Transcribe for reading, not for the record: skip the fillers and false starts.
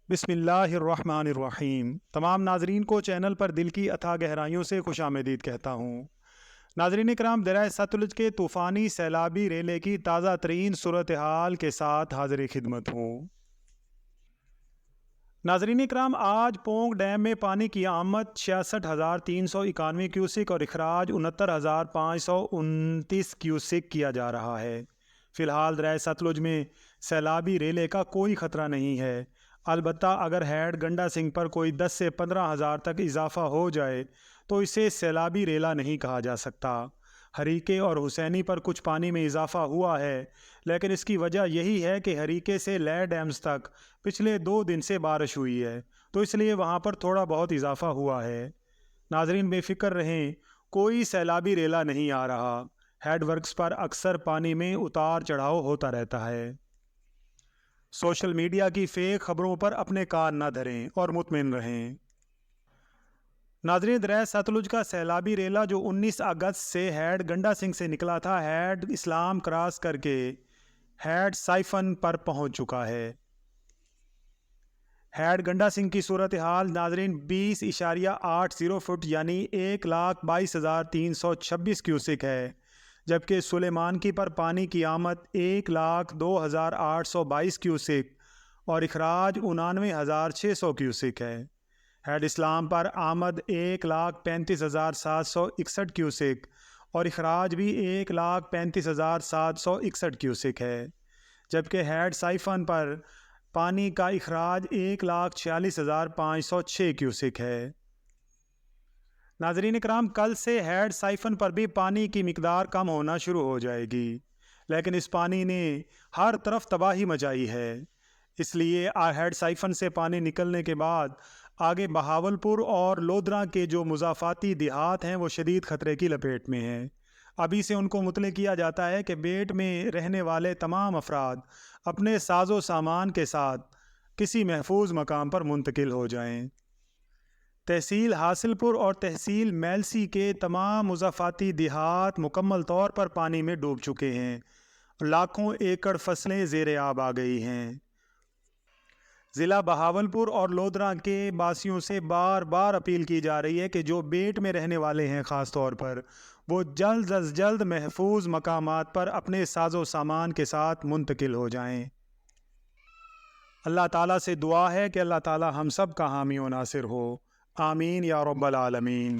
بسم اللہ الرحمن الرحیم۔ تمام ناظرین کو چینل پر دل کی اتھا گہرائیوں سے خوش آمدید کہتا ہوں۔ ناظرین کرام، دریائے ستلج کے طوفانی سیلابی ریلے کی تازہ ترین صورتحال کے ساتھ حاضر خدمت ہوں۔ ناظرین کرام، آج پونگ ڈیم میں پانی کی آمد 66,391 کیوسک اور اخراج 69,529 کیوسک کیا جا رہا ہے۔ فی الحال دریائے ستلج میں سیلابی ریلے کا کوئی خطرہ نہیں ہے، البتہ اگر ہیڈ گنڈا سنگھ پر کوئی 10 سے 15 ہزار تک اضافہ ہو جائے تو اسے سیلابی ریلا نہیں کہا جا سکتا۔ ہریکے اور حسینی پر کچھ پانی میں اضافہ ہوا ہے، لیکن اس کی وجہ یہی ہے کہ ہریکے سے لے ڈیمز تک پچھلے 2 دن سے بارش ہوئی ہے، تو اس لیے وہاں پر تھوڑا بہت اضافہ ہوا ہے۔ ناظرین بے فکر رہیں، کوئی سیلابی ریلا نہیں آ رہا۔ ہیڈ ورکس پر اکثر پانی میں اتار چڑھاؤ ہوتا رہتا ہے۔ سوشل میڈیا کی فیک خبروں پر اپنے کان نہ دھریں اور مطمئن رہیں۔ ناظرین، دریائے ستلج کا سیلابی ریلا جو 19 اگست سے ہیڈ گنڈا سنگھ سے نکلا تھا، ہیڈ اسلام کراس کر کے ہیڈ سائفن پر پہنچ چکا ہے۔ ہیڈ گنڈا سنگھ کی صورتحال ناظرین 20.80 فٹ یعنی 1,22,326 کیوسک ہے، جبکہ سلیمان کی پر پانی کی آمد 1,02,822 کیوسک اور اخراج 99,600 کیوسک ہے۔ ہیڈ اسلام پر آمد 1,35,761 کیوسک اور اخراج بھی 1,35,761 کیوسک ہے، جبکہ ہیڈ سائفن پر پانی کا اخراج 1,46,506 کیوسک ہے۔ ناظرین کرام، کل سے ہیڈ سائفن پر بھی پانی کی مقدار کم ہونا شروع ہو جائے گی، لیکن اس پانی نے ہر طرف تباہی مچائی ہے۔ اس لیے ہیڈ سائفن سے پانی نکلنے کے بعد آگے بہاولپور اور لودھرا کے جو مضافاتی دیہات ہیں وہ شدید خطرے کی لپیٹ میں ہیں۔ ابھی سے ان کو مطلع کیا جاتا ہے کہ بیٹ میں رہنے والے تمام افراد اپنے ساز و سامان کے ساتھ کسی محفوظ مقام پر منتقل ہو جائیں۔ تحصیل حاصل پور اور تحصیل میلسی کے تمام مضافاتی دیہات مکمل طور پر پانی میں ڈوب چکے ہیں، لاکھوں ایکڑ فصلیں زیر آب آ گئی ہیں۔ ضلع بہاولپور اور لودھرا کے باسیوں سے بار بار اپیل کی جا رہی ہے کہ جو بیٹ میں رہنے والے ہیں خاص طور پر وہ جلد از جلد محفوظ مقامات پر اپنے ساز و سامان کے ساتھ منتقل ہو جائیں۔ اللہ تعالیٰ سے دعا ہے کہ اللہ تعالیٰ ہم سب کا حامی و ناصر ہو، آمین یا رب العالمین۔